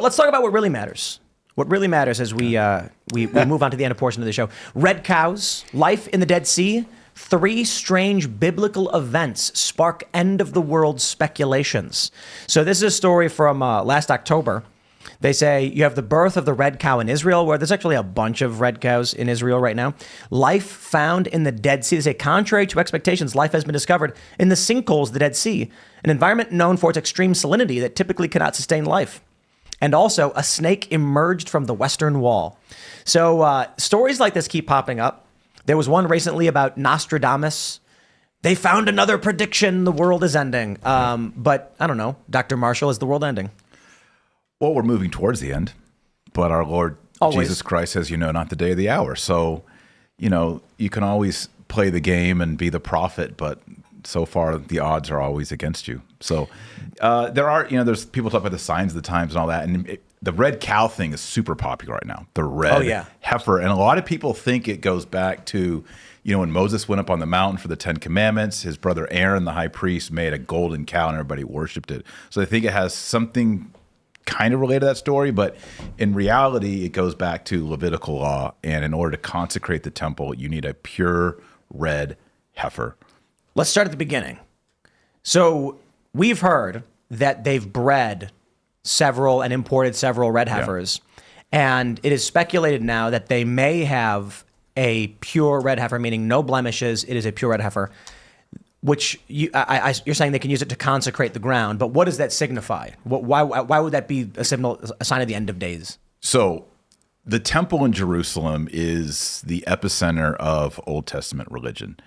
Let's talk about what really matters. What really matters as we move on to the end portion of the show. Red cows, life in the Dead Sea, 3 strange biblical events spark end-of-the-world speculations. So this is a story from last October. They say you have the birth of the red cow in Israel, where there's actually a bunch of red cows in Israel right now. Life found in the Dead Sea. They say, contrary to expectations, life has been discovered in the sinkholes of the Dead Sea, an environment known for its extreme salinity that typically cannot sustain life. And also, a snake emerged from the Western Wall. So stories like this keep popping up. There was one recently about Nostradamus. They found another prediction, the world is ending. But I don't know, Dr. Marshall, is the world ending? Well, we're moving towards the end, but our Lord Jesus Christ says, not the day or the hour. So, you can always play the game and be the prophet, but so far the odds are always against you. So there are, there's people talk about the signs of the times and all that. And the red cow thing is super popular right now. The red heifer. And a lot of people think it goes back to, when Moses went up on the mountain for the 10 Commandments, his brother Aaron, the high priest, made a golden cow and everybody worshiped it. So they think it has something kind of related to that story, but in reality, it goes back to Levitical law. And in order to consecrate the temple, you need a pure red heifer. Let's start at the beginning. So we've heard that they've bred several and imported several red heifers. Yeah. And it is speculated now that they may have a pure red heifer, meaning no blemishes. It is a pure red heifer, which you're saying they can use it to consecrate the ground. But what does that signify? Why would that be a sign of the end of days? So the temple in Jerusalem is the epicenter of Old Testament religion.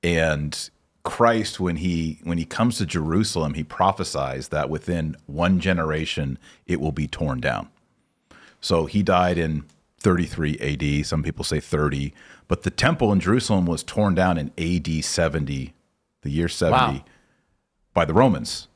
And Christ, when he comes to Jerusalem, he prophesies that within one generation, it will be torn down. So he died in 33 AD. Some people say 30. But the temple in Jerusalem was torn down in AD 70, the year 70, by the Romans.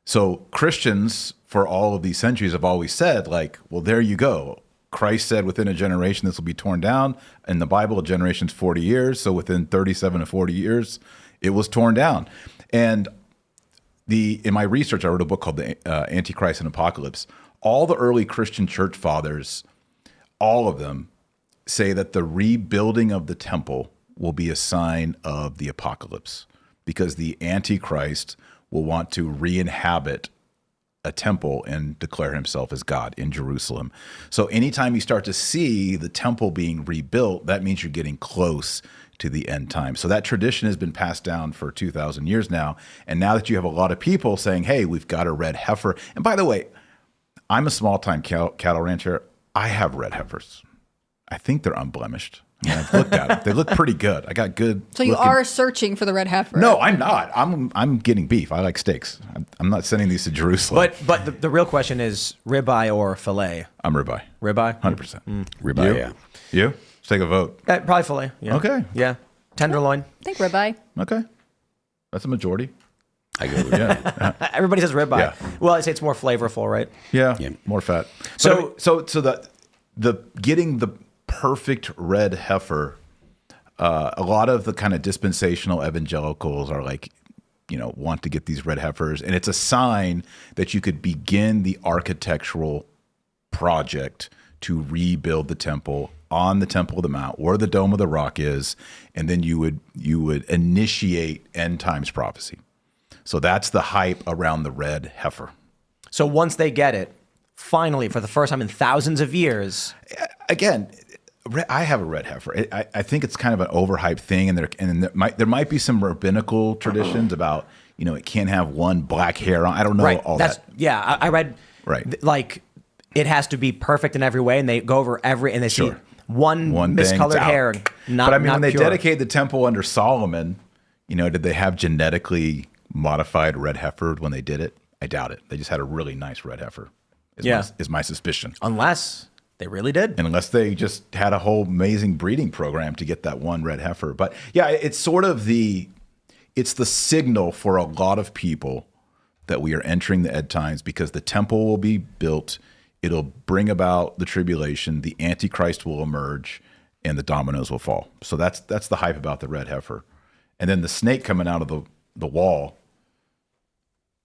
So Christians, for all of these centuries, have always said, well, there you go. Christ said within a generation, this will be torn down. In the Bible, a generation's 40 years. So within 37 to 40 years, it was torn down. And in my research, I wrote a book called The Antichrist and Apocalypse. All the early Christian church fathers, all of them, say that the rebuilding of the temple will be a sign of the apocalypse, because the Antichrist will want to re-inhabit a temple and declare himself as God in Jerusalem. So anytime you start to see the temple being rebuilt, that means you're getting close to the end time. So that tradition has been passed down for 2,000 years now. And now that you have a lot of people saying, hey, we've got a red heifer. And by the way, I'm a small-time cattle rancher. I have red heifers. I think they're unblemished. I've looked at them. They look pretty good. I got good. So you are searching for the red heifer? No, I'm not. I'm getting beef. I like steaks. I'm not sending these to Jerusalem. But the real question is ribeye or fillet? I'm ribeye. Ribeye? 100%. Ribeye, You? yeah. You? Let's take a vote. Probably fillet. Yeah. Okay. Yeah. Tenderloin. I think ribeye. Okay. That's a majority. I go with Everybody says ribeye. Yeah. Well, I say it's more flavorful, right? Yeah. Yeah. More fat. So- so the getting the perfect red heifer, a lot of the kind of dispensational evangelicals are want to get these red heifers, and it's a sign that you could begin the architectural project to rebuild the temple on the Temple of the Mount, where the Dome of the Rock is, and then you would initiate end times prophecy. So that's the hype around the red heifer. So once they get it, finally, for the first time in thousands of years. Again, I have a red heifer. I think it's kind of an overhyped thing, and there might be some rabbinical traditions about it can't have one black hair on. I don't know all that. Yeah, I read it has to be perfect in every way, and they go over and they see one miscolored hair. Not, but I mean, when they pure. dedicated the temple under Solomon, did they have genetically modified red heifer when they did it? I doubt it. They just had a really nice red heifer. Is my suspicion. Unless they really did. Unless they just had a whole amazing breeding program to get that one red heifer. But yeah, it's sort of it's the signal for a lot of people that we are entering the end times, because the temple will be built. It'll bring about the tribulation. The Antichrist will emerge, and the dominoes will fall. So that's the hype about the red heifer. And then the snake coming out of the wall.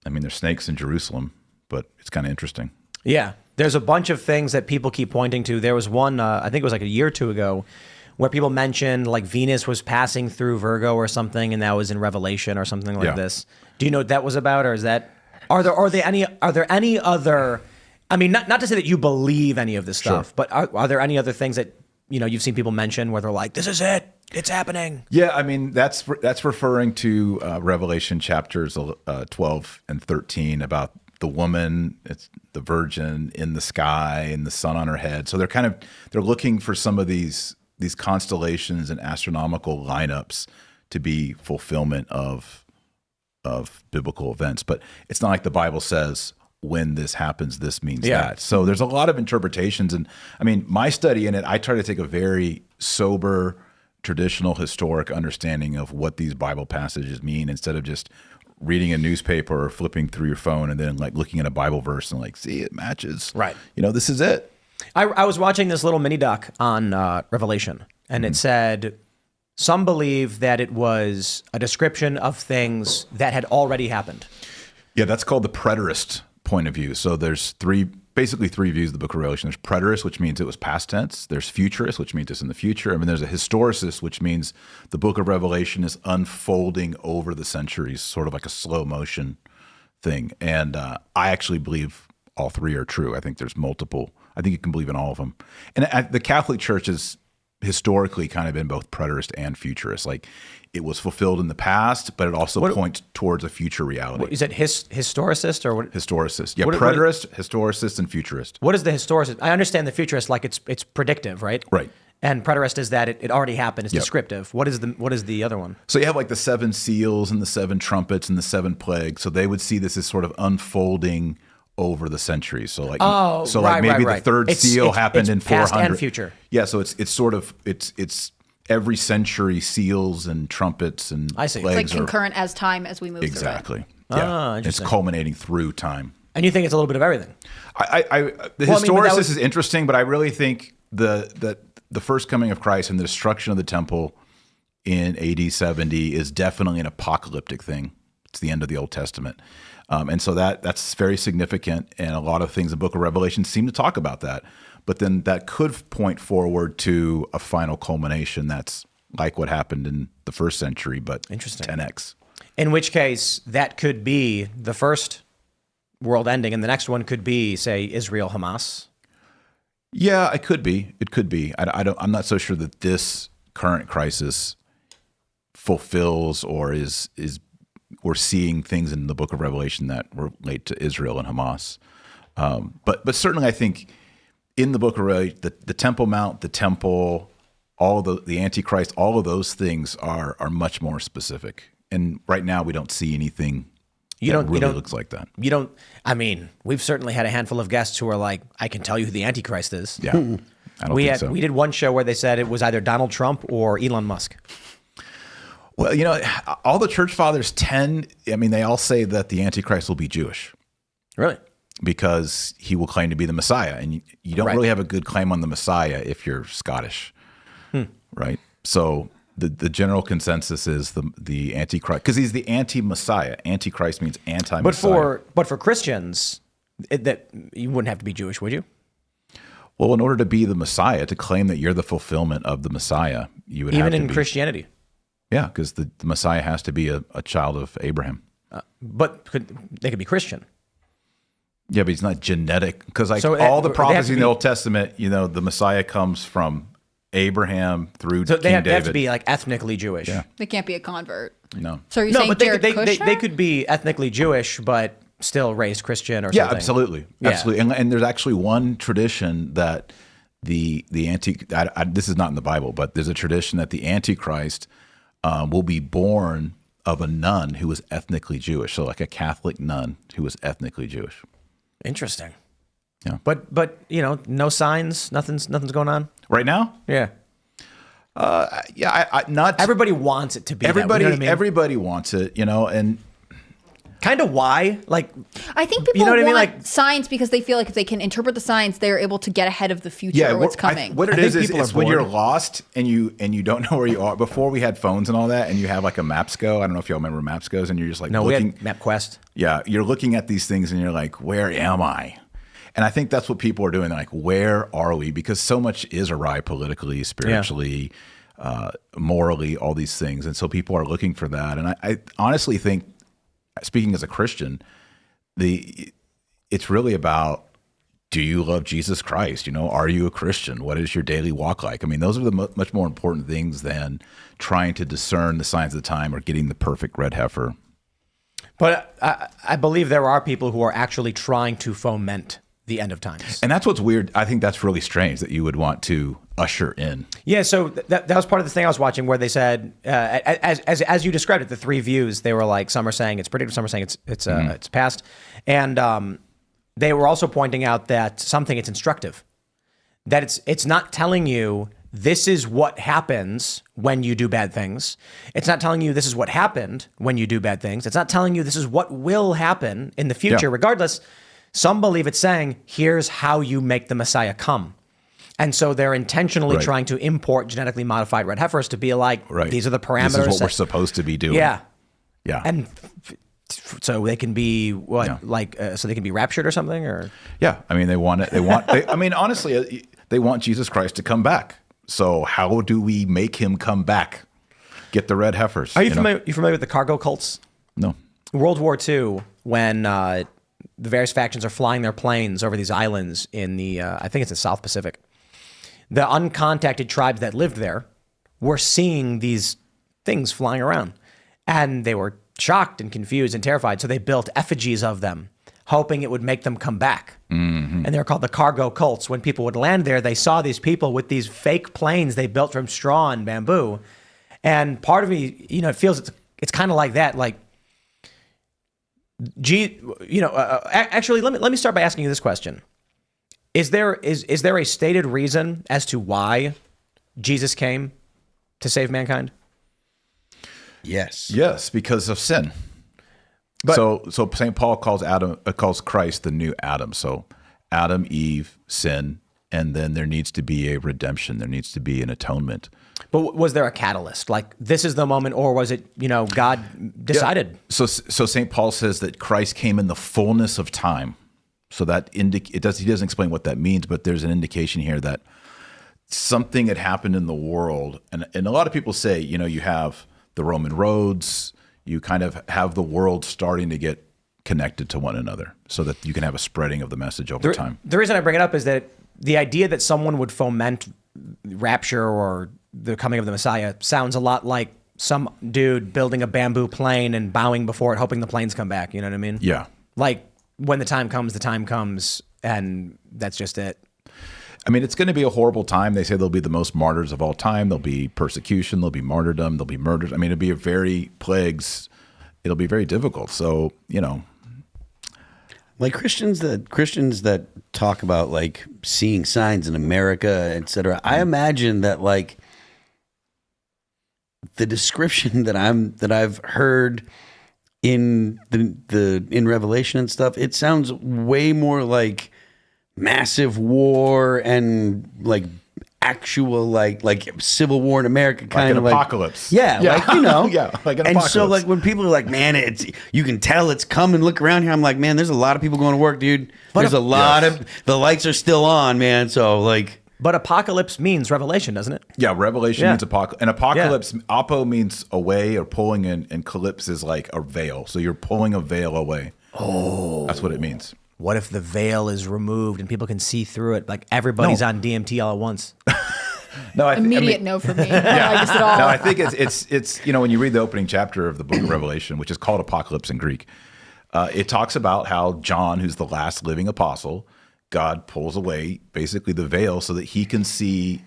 I mean, there's snakes in Jerusalem, but it's kind of interesting. Yeah. There's a bunch of things that people keep pointing to. There was one, I think it was like a year or two ago, where people mentioned like Venus was passing through Virgo or something, and that was in Revelation or something like this. Do you know what that was about, or is that? Are there any other? I mean, not to say that you believe any of this stuff, but are there any other things that you've seen people mention where they're like, "This is it, it's happening"? Yeah, I mean that's referring to Revelation chapters 12 and 13 about the woman, it's the virgin in the sky and the sun on her head. So they're looking for some of these constellations and astronomical lineups to be fulfillment of biblical events. But it's not like the Bible says when this happens, this means that. So there's a lot of interpretations. And I mean, my study in it, I try to take a very sober, traditional, historic understanding of what these Bible passages mean instead of just reading a newspaper or flipping through your phone and then like looking at a Bible verse and like, see, it matches. Right. This is it. I was watching this little mini doc on Revelation, and it said some believe that it was a description of things that had already happened. Yeah, that's called the preterist point of view. So there's basically three views of the book of Revelation. There's preterist, which means it was past tense. There's futurist, which means it's in the future. I mean, there's a historicist, which means the book of Revelation is unfolding over the centuries, sort of like a slow motion thing. And I actually believe all three are true. I think there's multiple. I think you can believe in all of them. And the Catholic Church has historically kind of been both preterist and futurist. Like it was fulfilled in the past, but it also points towards a future reality. Is it historicist or what? Historicist. Yeah, preterist, historicist, and futurist. What is the historicist? I understand the futurist, like it's predictive, right? Right. And preterist is that it already happened. It's descriptive. What is the other one? So you have like the 7 seals and the 7 trumpets and the 7 plagues. So they would see this as sort of unfolding over the centuries. So like, maybe the third seal happened in 400. Past and future. Yeah. So it's every century seals and trumpets and I see. It's like concurrent as time as we move exactly. through it. Yeah. It's culminating through time. And you think it's a little bit of everything? The historicist is interesting, but I really think the first coming of Christ and the destruction of the temple in AD 70 is definitely an apocalyptic thing. It's the end of the Old Testament. And so that's very significant, and a lot of things in the book of Revelation seem to talk about that. But then that could point forward to a final culmination that's like what happened in the first century, but 10x. In which case, that could be the first world ending, and the next one could be, say, Israel, Hamas. Yeah, it could be. It could be. I'm not so sure that this current crisis fulfills or is we're seeing things in the book of Revelation that relate to Israel and Hamas. But certainly I think in the book of Revelation, the Temple Mount, the temple, all the Antichrist, all of those things are much more specific. And right now we don't see anything that really looks like that. I mean, we've certainly had a handful of guests who are like, I can tell you who the Antichrist is. Yeah, I don't think so. We did one show where they said it was either Donald Trump or Elon Musk. Well, all the church fathers they all say that the Antichrist will be Jewish. Really? Because he will claim to be the Messiah. And you don't really have a good claim on the Messiah if you're Scottish. Right? So the general consensus is the Antichrist, because he's the anti-Messiah. Antichrist means anti-Messiah. But for Christians, that you wouldn't have to be Jewish, would you? Well, in order to be the Messiah, to claim that you're the fulfillment of the Messiah, you would have to be. Even in Christianity? Yeah, because the Messiah has to be a child of Abraham. But they could be Christian. Yeah, but he's not genetic. Because all the prophecy in the Old Testament, the Messiah comes from Abraham through King David. They have to be like ethnically Jewish. Yeah. They can't be a convert. No. So are you saying but Jared they Kushner? could be ethnically Jewish, but still raised Christian or something. Yeah, absolutely. Absolutely. And there's actually one tradition that this is not in the Bible, but there's a tradition that the Antichrist will be born of a nun who was ethnically Jewish. So like a Catholic nun who was ethnically Jewish. Interesting. Yeah. But no signs, nothing's going on right now. Yeah. Not everybody wants it to be. Everybody, that way, you know what I mean? Everybody wants it, and kind of why? Like, I think people want signs because they feel like if they can interpret the signs, they're able to get ahead of the future or what's coming. What it is when you're lost and you don't know where you are. Before we had phones and all that, and you have like a Maps-Go. I don't know if y'all remember Maps-Go's, and you're just like we had MapQuest. Yeah, you're looking at these things and you're like, where am I? And I think that's what people are doing. They're like, where are we? Because so much is awry politically, spiritually, morally, all these things. And so people are looking for that. And I honestly think, speaking as a Christian, it's really about, do you love Jesus Christ? You know, are you a Christian? What is your daily walk like? I mean, those are the much more important things than trying to discern the signs of the time or getting the perfect red heifer. But I believe there are people who are actually trying to foment the end of times. And that's what's weird. I think that's really strange that you would want to usher in. Yeah, so that was part of the thing I was watching where they said, as you described it, the three views, they were like, some are saying it's predictive, some are saying it's past. And they were also pointing out that something, it's instructive. That it's not telling you this is what happens when you do bad things. It's not telling you this is what happened when you do bad things. It's not telling you this is what will happen in the future. Yeah. Regardless, some believe it's saying, here's how you make the Messiah come. And so they're intentionally trying to import genetically modified red heifers to be like, these are the parameters. This is what we're supposed to be doing. Yeah. Yeah. And so they can be so they can be raptured or something, or yeah. I mean, I mean, honestly, they want Jesus Christ to come back. So how do we make him come back? Get the red heifers. Are you familiar with the cargo cults? No. World War II, when the various factions are flying their planes over these islands in the I think it's the South Pacific. The uncontacted tribes that lived there were seeing these things flying around, and they were shocked and confused and terrified. So they built effigies of them, hoping it would make them come back. Mm-hmm. And they're called the cargo cults. When people would land there, they saw these people with these fake planes they built from straw and bamboo. And part of me, it feels it's kind of like that. Like, actually, let me start by asking you this question: Is there a stated reason as to why Jesus came to save mankind? Yes, because of sin. But, so St. Paul calls Christ the new Adam. So Adam, Eve, sin, and then there needs to be a redemption. There needs to be an atonement. But was there a catalyst? Like, this is the moment, or was it, God decided? Yeah. So St. Paul says that Christ came in the fullness of time. So that he doesn't explain what that means, but there's an indication here that something had happened in the world. And a lot of people say, you have the Roman roads, you kind of have the world starting to get connected to one another so that you can have a spreading of the message over time. The reason I bring it up is that the idea that someone would foment rapture or the coming of the Messiah sounds a lot like some dude building a bamboo plane and bowing before it, hoping the planes come back. You know what I mean? Yeah. Like, when the time comes, and that's just it. I mean, it's going to be a horrible time. They say there'll be the most martyrs of all time. There'll be persecution. There'll be martyrdom. There'll be murders. I mean, it'll be plagues. It'll be very difficult. So, like Christians that talk about like seeing signs in America, etc. I imagine that like the description that I've heard in in Revelation and stuff, it sounds way more like massive war and like actual like civil war in America, kind of like an apocalypse. Yeah, like like an and apocalypse. so like when people are like, man, you can tell it's coming. Look around here. I'm like, man, there's a lot of people going to work, dude. There's a lot of the lights are still on, man. So like. But apocalypse means revelation, doesn't it? Yeah, revelation means apocalypse. And apocalypse, apo means away or pulling, and calypse is like a veil. So you're pulling a veil away. Oh. That's what it means. What if the veil is removed and people can see through it? Like everybody's on DMT all at once. No, immediate no for me. I don't like this at all. No, I think it's when you read the opening chapter of the book of Revelation, which is called Apocalypse in Greek, it talks about how John, who's the last living apostle, God pulls away basically the veil so that he can see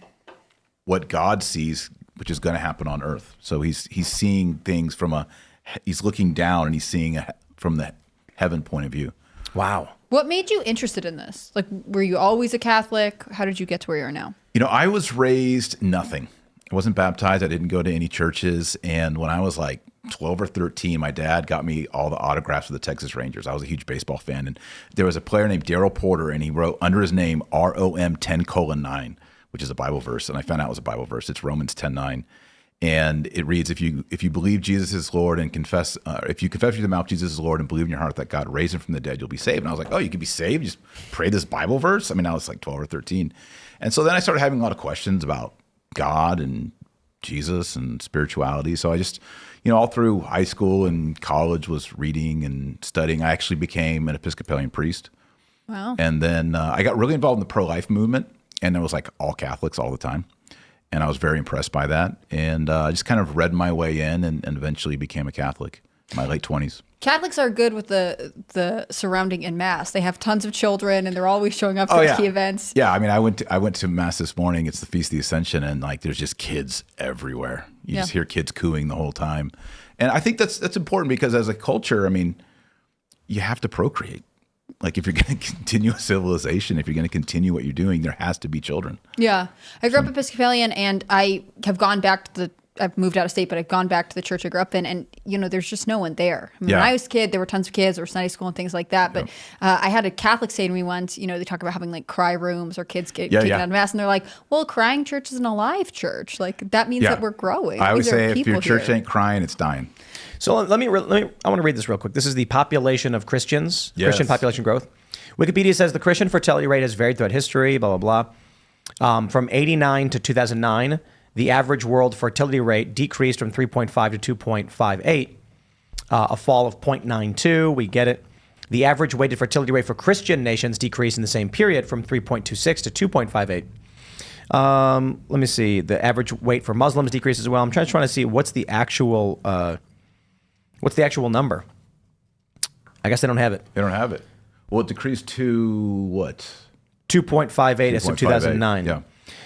what God sees, which is going to happen on earth. So he's seeing things he's looking down and he's seeing from the heaven point of view. Wow. What made you interested in this? Like, were you always a Catholic? How did you get to where you are now? I was raised nothing. I wasn't baptized. I didn't go to any churches. And when I was like 12 or 13, my dad got me all the autographs of the Texas Rangers. I was a huge baseball fan. And there was a player named Daryl Porter, and he wrote under his name ROM 10:9, which is a Bible verse. And I found out it was a Bible verse. It's Romans 10:9. And it reads, if you believe Jesus is Lord and confess, if you confess with your mouth Jesus is Lord and believe in your heart that God raised him from the dead, you'll be saved. And I was like, oh, you can be saved? Just pray this Bible verse? I mean, I was like 12 or 13. And so then I started having a lot of questions about God and Jesus and spirituality. So I just, all through high school and college was reading and studying. I actually became an Episcopalian priest. Wow. And then I got really involved in the pro-life movement, and it was like all Catholics all the time. And I was very impressed by that. And I just kind of read my way in and eventually became a Catholic in my late 20s. Catholics are good with the surrounding in mass. They have tons of children, and they're always showing up for key events. Yeah, I mean, I went to mass this morning. It's the Feast of the Ascension, and like there's just kids everywhere. You just hear kids cooing the whole time, and I think that's important because as a culture, I mean, you have to procreate. Like if you're going to continue a civilization, if you're going to continue what you're doing, there has to be children. Yeah, I grew up Episcopalian, and I have gone back to I've moved out of state, but I've gone back to the church I grew up in, and there's just no one there. I mean, when I was a kid, there were tons of kids, there was Sunday school and things like that. But I had a Catholic say to me once, they talk about having like cry rooms or kids get taken out of mass, and they're like, "Well, crying church is an alive church. Like that means that we're growing." I always say, if your church ain't crying, it's dying. So let me. I want to read this real quick. This is the population of Christians, Christian population growth. Wikipedia says the Christian fertility rate has varied throughout history. Blah blah blah. From 89 to 2009. The average world fertility rate decreased from 3.5 to 2.58, a fall of 0.92. We get it. The average weighted fertility rate for Christian nations decreased in the same period from 3.26 to 2.58. Let me see. The average weight for Muslims decreased as well. I'm trying to see what's the actual number. I guess they don't have it. They don't have it. Well, it decreased to what? 2.58 as of 2009. Yeah.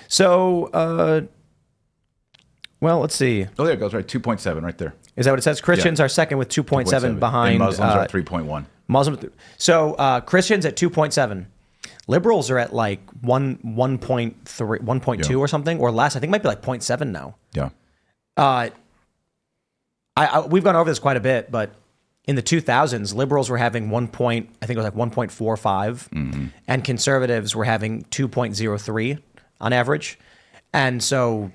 So. Well, let's see. Oh, there it goes, right. 2.7 right there. Is that what it says? Christians are second with 2.7 behind. And Muslims are at 3.1. Muslims. So Christians at 2.7. Liberals are at like 1.3, 1.2 or something, or less. I think it might be like 0.7 now. Yeah. We've gone over this quite a bit, but in the 2000s, liberals were having I think it was like 1.45, and conservatives were having 2.03 on average. And so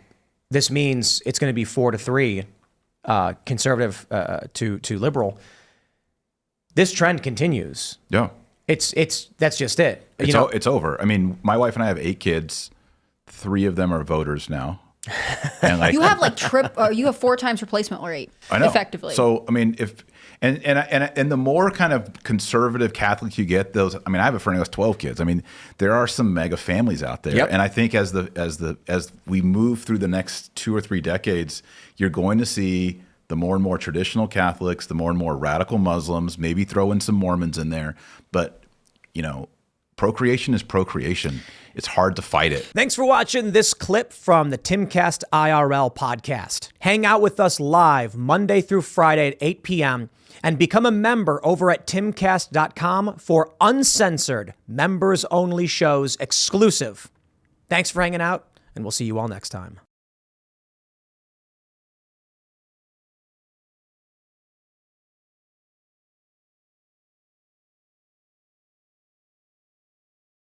this means it's going to be 4-3 conservative to liberal. This trend continues. Yeah. That's just it. It's over. I mean, my wife and I have 8 kids. 3 of them are voters now. And like you have like you have 4 times replacement rate. I know. Effectively. So I mean, and the more kind of conservative Catholic you get, those. I mean, I have a friend who has 12 kids. I mean, there are some mega families out there, and I think as we move through the next 2 or 3 decades, you're going to see the more and more traditional Catholics, the more and more radical Muslims, maybe throw in some Mormons in there, but procreation is procreation. It's hard to fight it. Thanks for watching this clip from the Timcast IRL podcast. Hang out with us live Monday through Friday at 8 p.m. and become a member over at timcast.com for uncensored, members-only shows exclusive. Thanks for hanging out, and we'll see you all next time.